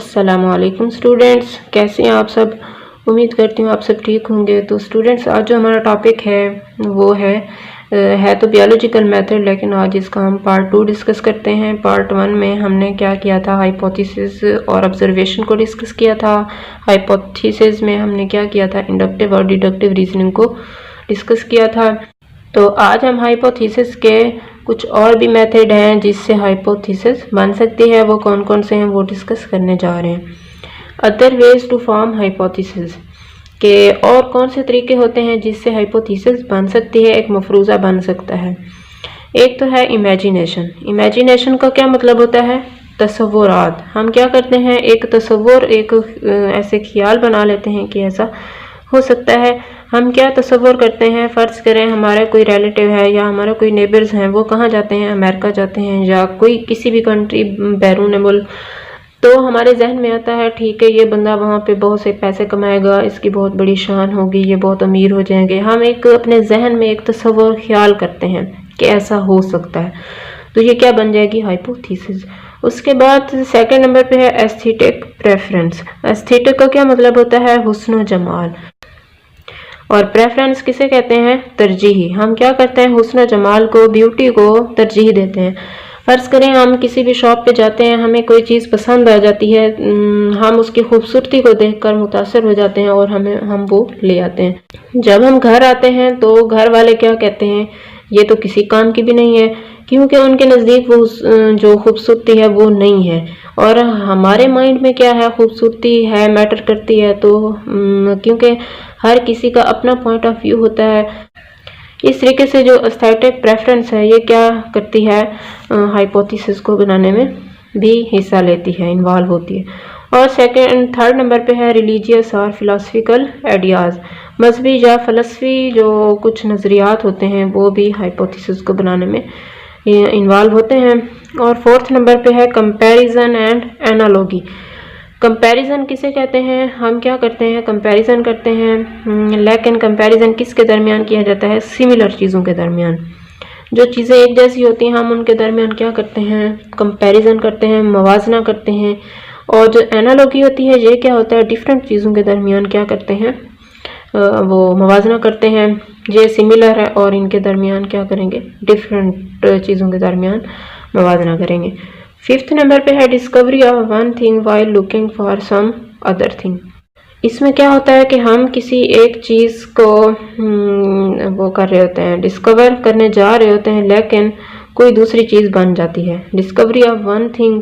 अस्सलामुअलैकुम स्टूडेंट्स, कैसे हैं आप सब। उम्मीद करती हूँ आप सब ठीक होंगे। तो स्टूडेंट्स, आज जो हमारा टॉपिक है वो है तो बायोलॉजिकल मेथड, लेकिन आज इसका हम पार्ट 2 डिस्कस करते हैं। पार्ट 1 में हमने क्या किया था, हाइपोथेसिस और ऑब्जर्वेशन को डिस्कस किया था। हाइपोथेसिस में हमने क्या किया था, इंडक्टिव और डिडक्टिव रीजनिंग को डिस्कस किया था। तो आज हम हाइपोथेसिस के कुछ और भी मेथड हैं जिससे हाइपोथेसिस बन सकती है। वो कौन कौन से हैं वो डिस्कस करने जा रहे हैं। Other ways to form hypothesis के और कौन से तरीके होते हैं जिससे हाइपोथेसिस बन सकती है, एक मफरूज़ा बन सकता है। एक तो है इमेजिनेशन। इमेजिनेशन का क्या मतलब होता है, तसव्वुरात। हम क्या करते हैं, एक तसव्वुर, एक ऐसे ख्याल बना लेते हैं कि ऐसा हो सकता है। हम क्या तसव्वुर करते हैं, फ़र्ज़ करें हमारा कोई रिलेटिव है या हमारा कोई नेबर्स हैं, वो कहाँ जाते हैं, अमेरिका जाते हैं या कोई किसी भी कंट्री बैरून मुल्क। तो हमारे जहन में आता है ठीक है, ये बंदा वहाँ पे बहुत से पैसे कमाएगा, इसकी बहुत बड़ी शान होगी, ये बहुत अमीर हो जाएंगे। हम एक अपने जहन में एक तसव्वुर ख्याल करते हैं कि ऐसा हो सकता है। तो ये क्या बन जाएगी, हाइपोथेसिस। उसके बाद सेकंड नंबर पे है एस्थेटिक प्रेफरेंस। एस्थेटिक का क्या मतलब होता है, हुस्न जमाल। और प्रेफरेंस किसे कहते हैं, तरजीह। हम क्या करते हैं, हुस्न जमाल को, ब्यूटी को तरजीह देते हैं। फ़र्ज़ करें हम किसी भी शॉप पे जाते हैं, हमें कोई चीज़ पसंद आ जाती है, हम उसकी खूबसूरती को देखकर मुतासर हो जाते हैं और हम वो ले आते हैं। जब हम घर आते हैं तो घर वाले क्या कहते हैं, ये तो किसी काम की भी नहीं है, क्योंकि उनके नज़दीक वो जो खूबसूरती है वो नहीं है। और हमारे माइंड में क्या है, खूबसूरती है, मैटर करती है। तो क्योंकि हर किसी का अपना पॉइंट ऑफ व्यू होता है। इस तरीके से जो एस्थेटिक प्रेफरेंस है ये क्या करती है, हाइपोथेसिस को बनाने में भी हिस्सा लेती है, इन्वॉल्व होती है। और थर्ड नंबर पे है रिलीजियस और फिलोसफिकल आइडियाज़। मजहबी या फ़लसफ़ी जो कुछ नज़रियात होते हैं वो भी हाइपोथेसिस को बनाने में इन्वॉल्व होते हैं। और फोर्थ नंबर पे है कंपैरिजन एंड एनालॉजी। कंपैरिजन किसे कहते हैं, हम क्या करते हैं, कंपैरिजन करते हैं, लेकिन कंपैरिजन किसके दरमियान किया जाता है, सिमिलर चीज़ों के दरमियान। जो चीज़ें एक जैसी होती हैं हम उनके दरमियान क्या करते हैं, कंपैरिजन करते हैं, मवाजना करते हैं। और जो एनालॉजी होती है ये क्या होता है, डिफरेंट चीज़ों के दरमियान क्या करते हैं, वो मवाजना करते हैं। ये सिमिलर है और इनके दरमियान क्या करेंगे, डिफरेंट चीज़ों के दरमियान मवाजना करेंगे। फिफ्थ नंबर पे है discovery of one thing while looking for some other thing. इसमें क्या होता है कि हम किसी एक चीज़ को वो कर रहे होते हैं, डिस्कवर करने जा रहे होते हैं, लेकिन कोई दूसरी चीज़ बन जाती है। डिस्कवरी ऑफ वन थिंग,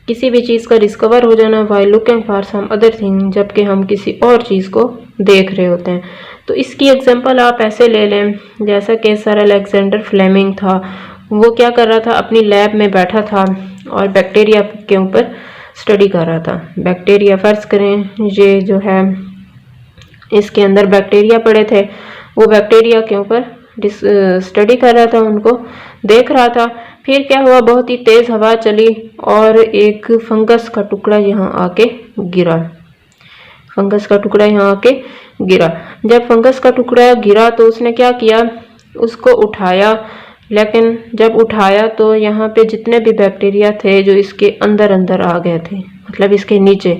किसी भी चीज़ का डिस्कवर हो जाना, while looking for some other thing, जबकि हम किसी और चीज़ को देख रहे होते हैं। तो इसकी एग्जांपल आप ऐसे ले लें, जैसा कि सर अलेक्जेंडर फ्लेमिंग था, वो क्या कर रहा था, अपनी लैब में बैठा था और बैक्टीरिया के ऊपर स्टडी कर रहा था। बैक्टीरिया, फ़र्ज़ करें ये जो है इसके अंदर बैक्टीरिया पड़े थे, वो बैक्टीरिया के ऊपर स्टडी कर रहा था, उनको देख रहा था। फिर क्या हुआ, बहुत ही तेज़ हवा चली और एक फंगस का टुकड़ा यहाँ आके गिरा। फंगस का टुकड़ा यहाँ आके गिरा। जब फंगस का टुकड़ा गिरा तो उसने क्या किया, उसको उठाया। लेकिन जब उठाया तो यहाँ पे जितने भी बैक्टीरिया थे जो इसके अंदर अंदर आ गए थे, मतलब इसके नीचे,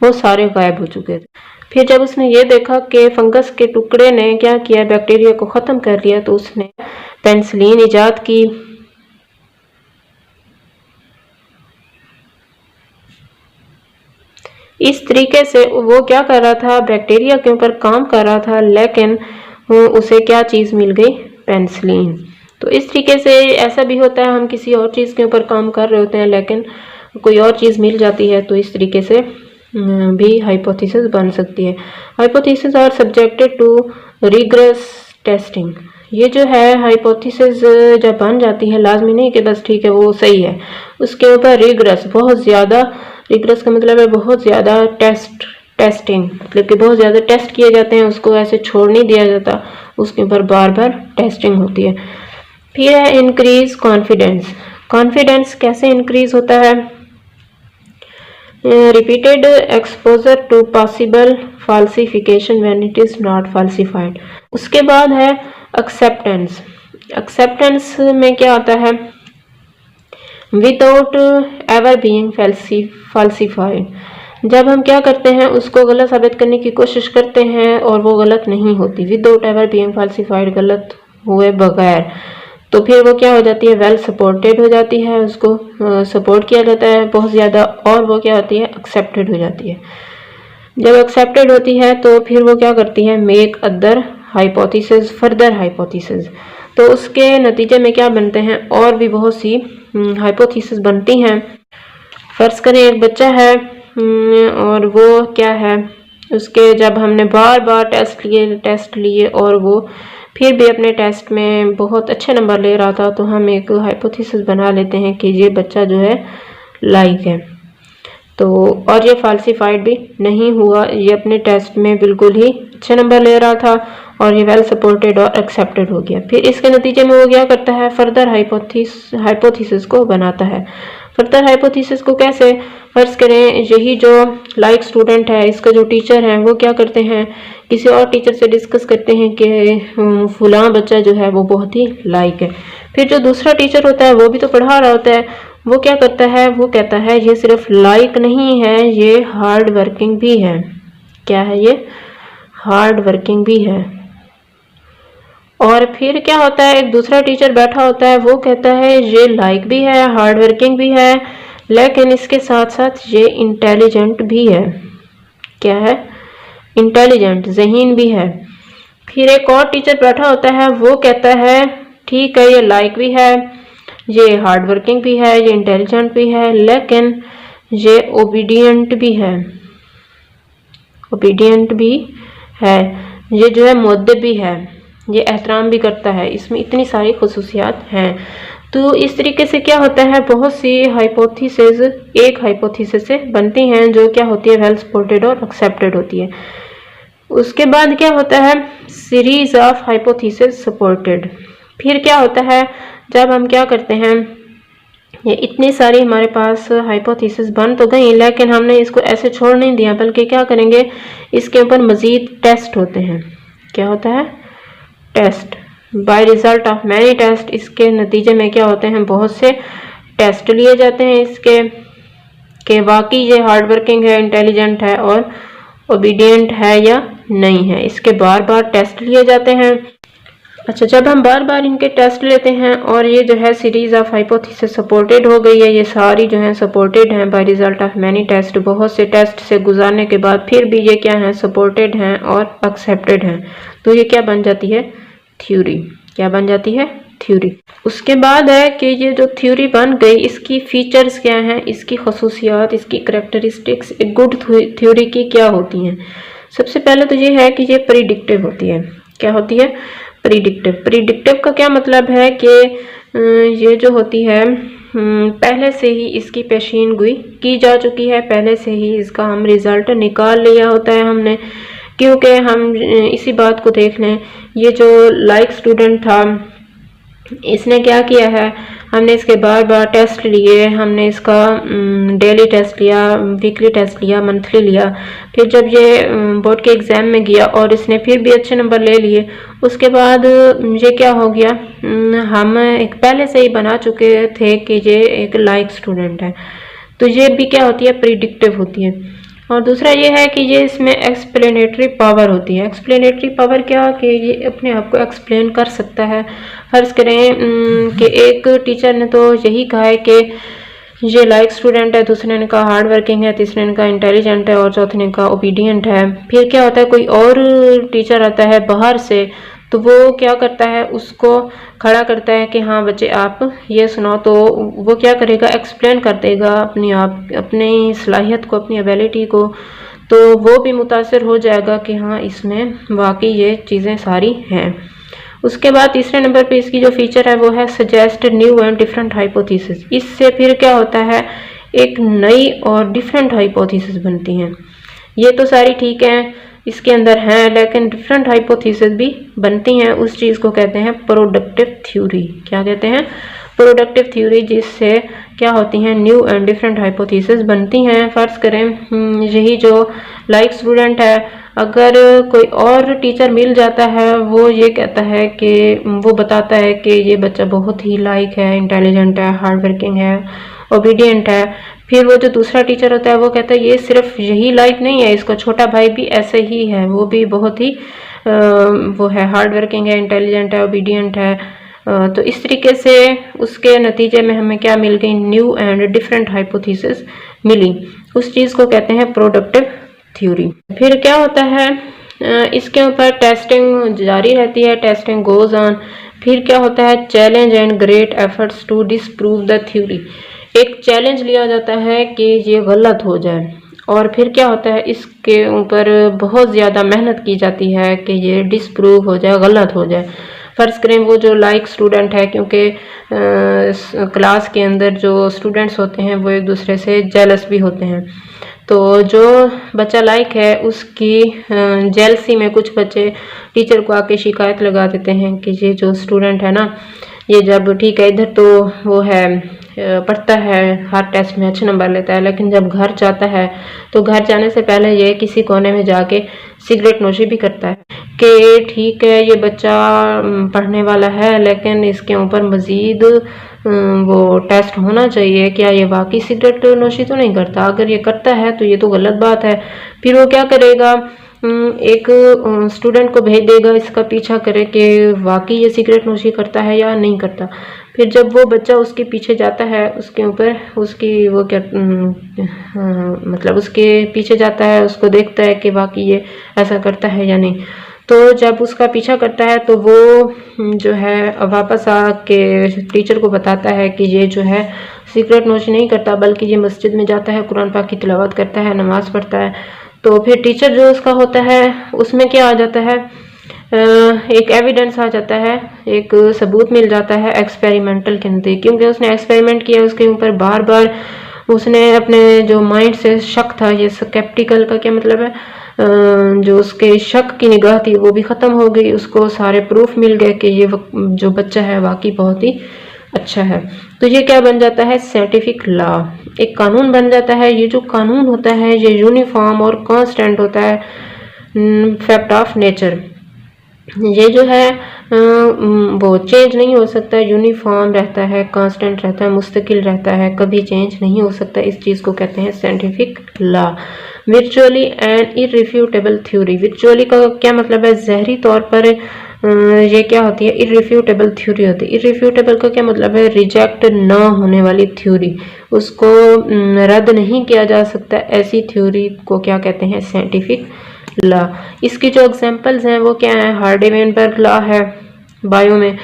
वो सारे गायब हो चुके थे। फिर जब उसने ये देखा कि फंगस के टुकड़े ने क्या किया, बैक्टीरिया को ख़त्म कर लिया, तो उसने पेनिसिलिन ईजाद की। इस तरीके से वो क्या कर रहा था, बैक्टीरिया के ऊपर काम कर रहा था, लेकिन उसे क्या चीज़ मिल गई, पेनिसिलिन। तो इस तरीके से ऐसा भी होता है, हम किसी और चीज़ के ऊपर काम कर रहे होते हैं लेकिन कोई और चीज़ मिल जाती है। तो इस तरीके से भी हाइपोथेसिस बन सकती है। Hypothesis are subjected to rigorous testing. ये जो है हाइपोथेसिस जब बन जाती है, लाजमी नहीं कि बस ठीक है वो सही है, उसके ऊपर रिगरस, बहुत ज़्यादा, रिगरस का मतलब है बहुत ज़्यादा टेस्टिंग, मतलब कि बहुत ज़्यादा टेस्ट किए जाते हैं, उसको ऐसे छोड़ नहीं दिया जाता, उसके ऊपर बार बार टेस्टिंग होती है। फिर है इंक्रीज कॉन्फिडेंस। कॉन्फिडेंस कैसे इंक्रीज होता है, repeated exposure to possible falsification when it is not falsified. उसके बाद है एक्सेप्टेंस। एक्सेप्टेंस में क्या आता है, विदाउट एवर बीइंग फाल्सिफाइड, जब हम क्या करते हैं, उसको गलत साबित करने की कोशिश करते हैं और वो गलत नहीं होती, विदाउट एवर बीइंग फाल्सिफाइड, गलत हुए बगैर, तो फिर वो क्या हो जाती है, वेल सपोर्टेड हो जाती है, उसको सपोर्ट किया जाता है बहुत ज़्यादा, और वो क्या होती है, एक्सेप्टेड हो जाती है। जब एक्सेप्टेड होती है तो फिर वो क्या करती है, make other hypothesis, further hypothesis. तो उसके नतीजे में क्या बनते हैं, और भी बहुत सी हाइपोथेसिस बनती हैं। फर्ज करें एक बच्चा है और वो क्या है, उसके जब हमने बार बार टेस्ट लिए और वो फिर भी अपने टेस्ट में बहुत अच्छे नंबर ले रहा था, तो हम एक हाइपोथेसिस बना लेते हैं कि ये बच्चा जो है लाइक है। तो और ये फाल्सिफाइड भी नहीं हुआ, ये अपने टेस्ट में बिल्कुल ही अच्छे नंबर ले रहा था और ये वेल सपोर्टेड और एक्सेप्टेड हो गया। फिर इसके नतीजे में वो क्या करता है, फर्दर हाइपोथेसिस को बनाता है। फर्दर हाइपोथेसिस को कैसे, फर्ज करें यही जो लाइक स्टूडेंट है, इसका जो टीचर है वो क्या करते हैं, किसी और टीचर से डिस्कस करते हैं कि फलां बच्चा जो है वो बहुत ही लाइक है। फिर जो दूसरा टीचर होता है वो भी तो पढ़ा रहा होता है, वो क्या करता है, वो कहता है ये सिर्फ लाइक नहीं है, ये हार्ड वर्किंग भी है। क्या है ये, हार्ड वर्किंग भी है। और फिर क्या होता है, एक दूसरा टीचर बैठा होता है, वो कहता है ये लाइक भी है, हार्ड वर्किंग भी है, लेकिन इसके साथ साथ ये इंटेलिजेंट भी है। क्या है, इंटेलिजेंट, ज़हीन भी है। फिर एक और टीचर बैठा होता है, वो कहता है ठीक है, ये लाइक भी है, ये हार्ड वर्किंग भी है, ये इंटेलिजेंट भी है, लेकिन ये ओबीडियंट भी है, ओबीडियंट भी है, ये जो है मुअद्दब भी है, ये एहतराम भी करता है, इसमें इतनी सारी खुसूसियात हैं। तो इस तरीके से क्या होता है, बहुत सी हाइपोथेसिस एक हाइपोथेसिस से बनती हैं जो क्या होती है, वेल सपोर्टेड और एक्सेप्टेड होती है। उसके बाद क्या होता है, सीरीज ऑफ हाइपोथेसिस सपोर्टेड। फिर क्या होता है, जब हम क्या करते हैं, ये इतनी सारी हमारे पास हाइपोथेसिस बन तो गई, लेकिन हमने इसको ऐसे छोड़ नहीं दिया, बल्कि क्या करेंगे, इसके ऊपर मज़ीद टेस्ट होते हैं। क्या होता है, test. By result of many test, इसके नतीजे में क्या होते हैं, बहुत से टेस्ट लिए जाते हैं इसके, कि वाकई ये हार्ड वर्किंग है, इंटेलिजेंट है और ओबीडियंट है या नहीं है। इसके बार बार टेस्ट लिए जाते हैं। अच्छा, जब हम बार बार इनके टेस्ट लेते हैं और ये जो है सीरीज ऑफ हाइपोथेसिस सपोर्टेड हो गई है, ये सारी जो है सपोर्टेड हैं by result of many test, बहुत से टेस्ट से गुजारने के बाद फिर भी ये क्या है, सपोर्टेड हैं और एक्सेप्टेड हैं, तो ये क्या बन जाती है, थ्योरी। क्या बन जाती है, थ्योरी। उसके बाद है कि ये जो थ्योरी बन गई, इसकी फीचर्स क्या हैं, इसकी खसूसियात, इसकी करैक्टरिस्टिक्स एक गुड थ्योरी की क्या होती हैं। सबसे पहले तो ये है कि ये प्रिडिक्टिव होती है। क्या होती है, प्रिडिक्टिव। प्रिडिक्टिव का क्या मतलब है कि ये जो होती है पहले से ही इसकी पेशीन गोई की जा चुकी है, पहले से ही इसका हम रिजल्ट निकाल लिया होता है हमने। क्योंकि हम इसी बात को देख लें, ये जो लाइक स्टूडेंट था, इसने क्या किया है, हमने इसके बार बार टेस्ट लिए, हमने इसका डेली टेस्ट लिया, वीकली टेस्ट लिया, मंथली लिया। फिर जब ये बोर्ड के एग्ज़ाम में गया और इसने फिर भी अच्छे नंबर ले लिए, उसके बाद ये क्या हो गया, हम एक पहले से ही बना चुके थे कि ये एक लाइक स्टूडेंट है, तो ये भी क्या होती है, प्रिडिक्टिव होती है। और दूसरा ये है कि ये इसमें एक्सप्लेनेटरी पावर होती है। एक्सप्लेनेटरी पावर क्या, कि ये अपने आप को एक्सप्लेन कर सकता है। फर्ज करें कि एक टीचर ने तो यही कहा है कि ये लाइक स्टूडेंट है, दूसरे ने कहा हार्ड वर्किंग है, तीसरे ने कहा इंटेलिजेंट है और चौथे ने कहा ओबीडियंट है। फिर क्या होता है, कोई और टीचर आता है बाहर से, तो वो क्या करता है, उसको खड़ा करता है कि हाँ बच्चे आप ये सुनाओ, तो वो क्या करेगा, एक्सप्लेन कर देगा अपनी सलाहियत को, अपनी एबिलिटी को, तो वो भी मुतासर हो जाएगा कि हाँ इसमें वाकई ये चीज़ें सारी हैं। उसके बाद तीसरे नंबर पे इसकी जो फीचर है वो है suggest new and different hypothesis. इससे फिर क्या होता है, एक नई और डिफरेंट हाइपोथेसिस बनती हैं। ये तो सारी ठीक हैं, इसके अंदर हैं, लेकिन डिफरेंट हाइपोथेसिस भी बनती हैं। उस चीज़ को कहते हैं प्रोडक्टिव थ्योरी। क्या कहते हैं, प्रोडक्टिव थ्योरी, जिससे क्या होती हैं, न्यू एंड डिफरेंट हाइपोथेसिस बनती हैं। फ़र्ज़ करें यही जो लाइक स्टूडेंट है, अगर कोई और टीचर मिल जाता है, वो ये कहता है कि वो बताता है कि ये बच्चा बहुत ही लाइक है, इंटेलिजेंट है, हार्ड वर्किंग है, ओबीडियंट है। फिर वो जो दूसरा टीचर होता है वो कहता है ये सिर्फ यही लाइक नहीं है, इसका छोटा भाई भी ऐसे ही है, वो भी बहुत ही वो है, हार्ड वर्किंग है, इंटेलिजेंट है, ओबीडियंट है। तो इस तरीके से उसके नतीजे में हमें क्या मिल गई, न्यू एंड डिफरेंट हाइपोथेसिस मिली। उस चीज़ को कहते हैं प्रोडक्टिव थ्योरी। फिर क्या होता है, इसके ऊपर टेस्टिंग जारी रहती है, टेस्टिंग गोज ऑन। फिर क्या होता है, challenge and great efforts to disprove the theory. एक चैलेंज लिया जाता है कि ये गलत हो जाए, और फिर क्या होता है, इसके ऊपर बहुत ज़्यादा मेहनत की जाती है कि ये डिसप्रूव हो जाए, गलत हो जाए। फर्स्ट करें वो जो लाइक स्टूडेंट है, क्योंकि क्लास के अंदर जो स्टूडेंट्स होते हैं वो एक दूसरे से जेलस भी होते हैं। तो जो बच्चा लाइक है उसकी जेलसी में कुछ बच्चे टीचर को आके शिकायत लगा देते हैं कि ये जो स्टूडेंट है ना, ये जब ठीक है इधर तो वो है, पढ़ता है, हर टेस्ट में अच्छे नंबर लेता है, लेकिन जब घर जाता है तो घर जाने से पहले ये किसी कोने में जाके सिगरेट नोशी भी करता है। कि ठीक है ये बच्चा पढ़ने वाला है, लेकिन इसके ऊपर मज़ीद वो टेस्ट होना चाहिए, क्या ये वाकई सिगरेट नोशी तो नहीं करता। अगर ये करता है तो ये तो गलत बात है। फिर वो क्या करेगा, एक स्टूडेंट को भेज देगा इसका पीछा करे कि वाकई ये सिगरेट नोशी करता है या नहीं करता। फिर जब वो बच्चा उसके पीछे जाता है, उसके ऊपर उसकी वो क्या मतलब उसके पीछे जाता है, उसको देखता है कि वाकई ये ऐसा करता है या नहीं। तो जब उसका पीछा करता है तो वो जो है वापस आके टीचर को बताता है कि ये जो है सिगरेट नोशी नहीं करता, बल्कि ये मस्जिद में जाता है, कुरान पाक की तिलावत करता है, नमाज़ पढ़ता है। तो फिर टीचर जो उसका होता है उसमें क्या आ जाता है, एक एविडेंस आ जाता है, एक सबूत मिल जाता है एक्सपेरिमेंटल के नतीजे, क्योंकि उसने एक्सपेरिमेंट किया, उसके ऊपर बार बार उसने अपने जो माइंड से शक था, ये स्केप्टिकल का क्या मतलब है, जो उसके शक की निगाह थी वो भी ख़त्म हो गई, उसको सारे प्रूफ मिल गए कि ये जो बच्चा है वाकई बहुत ही अच्छा है। तो ये क्या बन जाता है, साइंटिफिक लॉ, एक कानून बन जाता है। ये जो कानून होता है ये यूनिफॉर्म और कांस्टेंट होता है, फैक्ट ऑफ नेचर। ये जो है वो चेंज नहीं हो सकता, यूनिफॉर्म रहता है, कांस्टेंट रहता है, मुस्तकिल रहता है, कभी चेंज नहीं हो सकता। इस चीज़ को कहते हैं scientific law. Virtually and irrefutable theory. Virtually का क्या मतलब है, ज़हरी तौर पर ये क्या होती है, इररिफ्यूटेबल थ्योरी होती है। इररिफ्यूटेबल का क्या मतलब है, रिजेक्ट ना होने वाली थ्योरी, उसको रद्द नहीं किया जा सकता, ऐसी थ्योरी को क्या कहते हैं, साइंटिफिक लॉ। इसकी जो एग्जांपल्स हैं वो क्या है, हार्डी-वेनबर्ग लॉ है बायो में,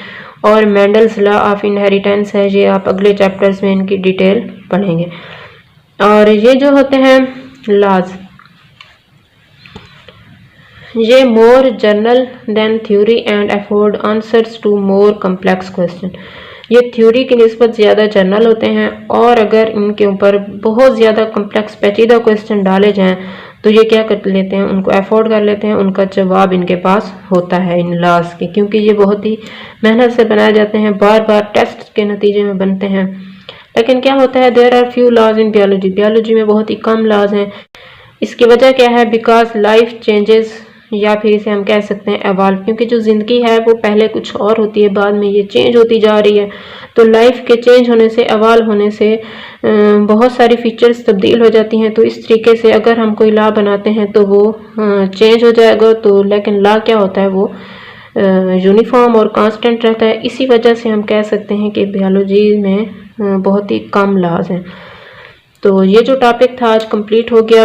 और मेंडल्स लॉ ऑफ इनहेरिटेंस है। ये आप अगले चैप्टर्स में इनकी डिटेल पढ़ेंगे। और ये जो होते हैं लॉज, ये more general than theory and afford answers to more complex question. ये थ्योरी की निस्बत ज़्यादा जनरल होते हैं, और अगर इनके ऊपर बहुत ज़्यादा कम्प्लेक्स पेचीदा क्वेश्चन डाले जाएं तो ये क्या कर लेते हैं, उनको अफोर्ड कर लेते हैं, उनका जवाब इनके पास होता है इन लॉज के, क्योंकि ये बहुत ही मेहनत से बनाए जाते हैं, बार बार टेस्ट के नतीजे में बनते हैं। लेकिन क्या होता है, there are few laws in biology. Biology में बहुत ही कम लॉज हैं। इसकी वजह क्या है, बिकॉज लाइफ चेंजेस, या फिर इसे हम कह सकते हैं एवॉल्व, क्योंकि जो ज़िंदगी है वो पहले कुछ और होती है, बाद में ये चेंज होती जा रही है। तो लाइफ के चेंज होने से, एवॉल्व होने से बहुत सारी फीचर्स तब्दील हो जाती हैं। तो इस तरीके से अगर हम कोई लॉ बनाते हैं तो वो चेंज हो जाएगा। तो लेकिन लॉ क्या होता है, वो यूनिफॉर्म और कांस्टेंट रहता है। इसी वजह से हम कह सकते हैं कि बायोलॉजी में बहुत ही कम लॉज हैं। तो ये जो टॉपिक था आज कंप्लीट हो गया।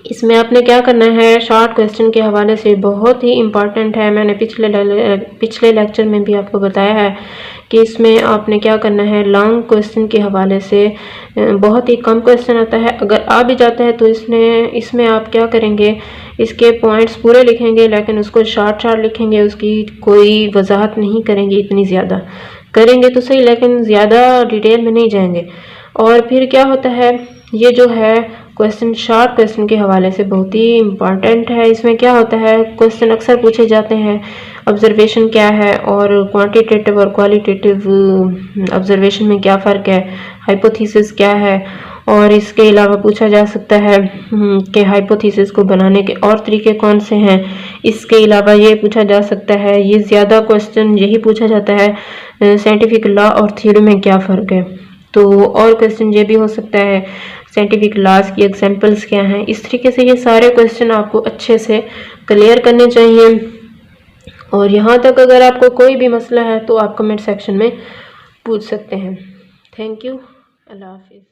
इसमें आपने क्या करना है, शॉर्ट क्वेश्चन के हवाले से बहुत ही इम्पॉर्टेंट है। मैंने पिछले लेक्चर में भी आपको बताया है कि इसमें आपने क्या करना है, लॉन्ग क्वेश्चन के हवाले से बहुत ही कम क्वेश्चन आता है। अगर आ भी जाता है तो इसमें आप क्या करेंगे, इसके पॉइंट्स पूरे लिखेंगे, लेकिन उसको शॉर्ट लिखेंगे, उसकी कोई वजाहत नहीं करेंगे, इतनी ज़्यादा करेंगे तो सही, लेकिन ज़्यादा डिटेल में नहीं जाएंगे। और फिर क्या होता है, ये जो है क्वेश्चन शॉर्ट क्वेश्चन के हवाले से बहुत ही इम्पॉर्टेंट है। इसमें क्या होता है, क्वेश्चन अक्सर पूछे जाते हैं, ऑब्जर्वेशन क्या है और क्वांटिटेटिव और क्वालिटेटिव ऑब्जर्वेशन में क्या फ़र्क है, हाइपोथेसिस क्या है, और इसके अलावा पूछा जा सकता है कि हाइपोथेसिस को बनाने के और तरीके कौन से हैं। इसके अलावा ये पूछा जा सकता है, ये ज़्यादा क्वेश्चन यही पूछा जाता है, साइंटिफिक लॉ और थ्योरी में क्या फ़र्क है। तो और क्वेश्चन ये भी हो सकता है, साइंटिफिक लॉज की एग्जांपल्स क्या हैं। इस तरीके से ये सारे क्वेश्चन आपको अच्छे से क्लियर करने चाहिए। और यहाँ तक अगर आपको कोई भी मसला है तो आप कमेंट सेक्शन में पूछ सकते हैं। Thank you. अल्लाह हाफिज़।